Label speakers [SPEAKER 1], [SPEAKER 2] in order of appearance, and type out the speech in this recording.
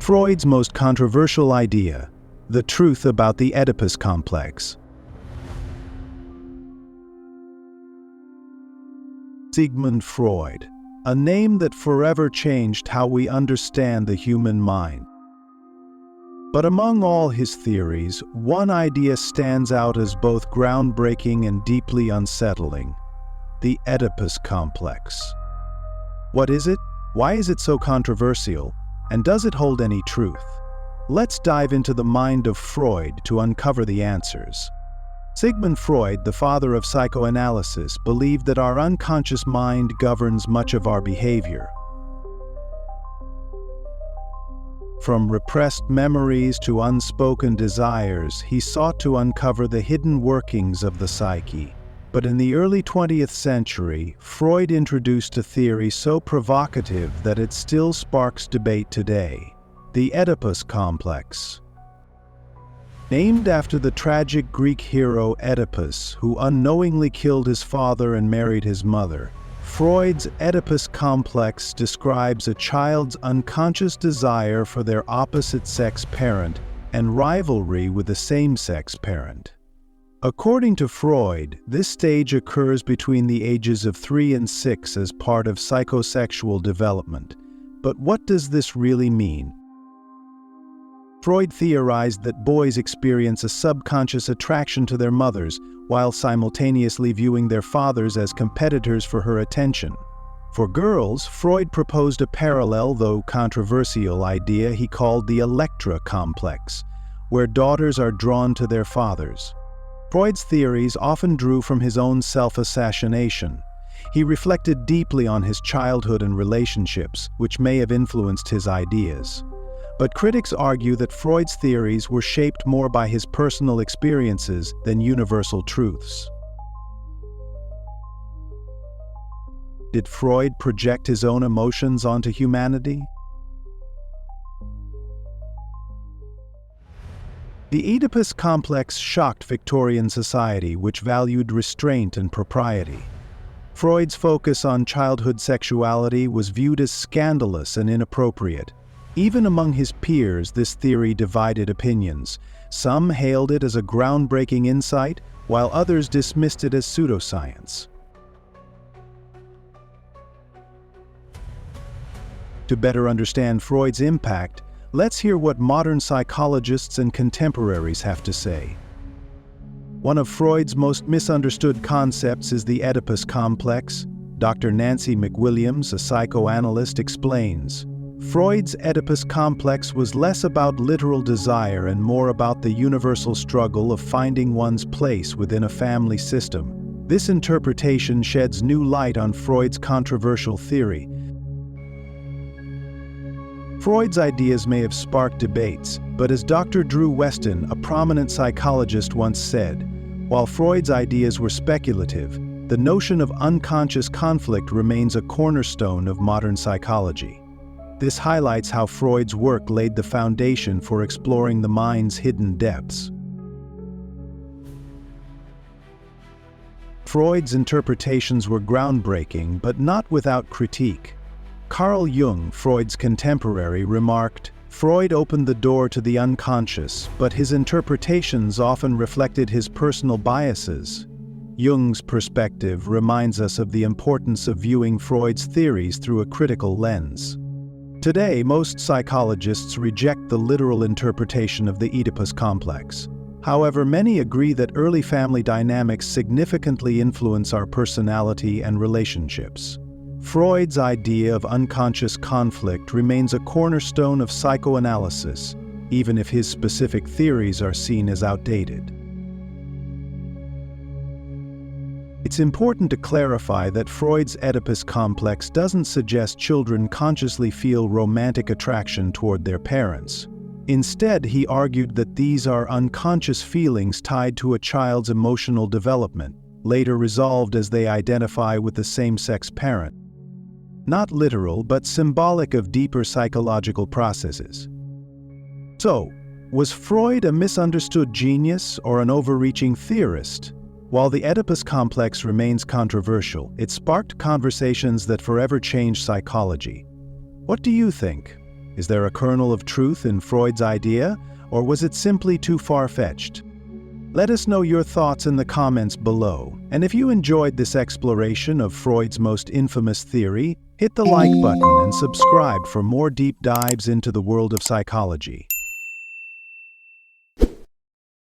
[SPEAKER 1] Freud's most controversial idea, the truth about the Oedipus complex. Sigmund Freud, a name that forever changed how we understand the human mind. But among all his theories, one idea stands out as both groundbreaking and deeply unsettling: the Oedipus complex. What is it? Why is it so controversial? And does it hold any truth? Let's dive into the mind of Freud to uncover the answers. Sigmund Freud, the father of psychoanalysis, believed that our unconscious mind governs much of our behavior. From repressed memories to unspoken desires, he sought to uncover the hidden workings of the psyche. But in the early 20th century, Freud introduced a theory so provocative that it still sparks debate today: the Oedipus complex. Named after the tragic Greek hero Oedipus, who unknowingly killed his father and married his mother, Freud's Oedipus complex describes a child's unconscious desire for their opposite-sex parent and rivalry with the same-sex parent. According to Freud, this stage occurs between the ages of 3 and 6 as part of psychosexual development. But what does this really mean? Freud theorized that boys experience a subconscious attraction to their mothers, while simultaneously viewing their fathers as competitors for her attention. For girls, Freud proposed a parallel, though controversial, idea he called the Electra complex, where daughters are drawn to their fathers. Freud's theories often drew from his own self-assassination. He reflected deeply on his childhood and relationships, which may have influenced his ideas. But critics argue that Freud's theories were shaped more by his personal experiences than universal truths. Did Freud project his own emotions onto humanity? The Oedipus complex shocked Victorian society, which valued restraint and propriety. Freud's focus on childhood sexuality was viewed as scandalous and inappropriate. Even among his peers, this theory divided opinions. Some hailed it as a groundbreaking insight, while others dismissed it as pseudoscience. To better understand Freud's impact, let's hear what modern psychologists and contemporaries have to say. One of Freud's most misunderstood concepts is the Oedipus complex. Dr. Nancy McWilliams, a psychoanalyst, explains, Freud's Oedipus complex was less about literal desire and more about the universal struggle of finding one's place within a family system. This interpretation sheds new light on Freud's controversial theory. Freud's ideas may have sparked debates, but as Dr. Drew Weston, a prominent psychologist, once said, while Freud's ideas were speculative, the notion of unconscious conflict remains a cornerstone of modern psychology. This highlights how Freud's work laid the foundation for exploring the mind's hidden depths. Freud's interpretations were groundbreaking, but not without critique. Carl Jung, Freud's contemporary, remarked, Freud opened the door to the unconscious, but his interpretations often reflected his personal biases. Jung's perspective reminds us of the importance of viewing Freud's theories through a critical lens. Today, most psychologists reject the literal interpretation of the Oedipus complex. However, many agree that early family dynamics significantly influence our personality and relationships. Freud's idea of unconscious conflict remains a cornerstone of psychoanalysis, even if his specific theories are seen as outdated. It's important to clarify that Freud's Oedipus complex doesn't suggest children consciously feel romantic attraction toward their parents. Instead, he argued that these are unconscious feelings tied to a child's emotional development, later resolved as they identify with the same-sex parent. Not literal, but symbolic of deeper psychological processes. So, was Freud a misunderstood genius or an overreaching theorist? While the Oedipus complex remains controversial, it sparked conversations that forever changed psychology. What do you think? Is there a kernel of truth in Freud's idea, or was it simply too far-fetched? Let us know your thoughts in the comments below. And if you enjoyed this exploration of Freud's most infamous theory, hit the like button and subscribe for more deep dives into the world of psychology.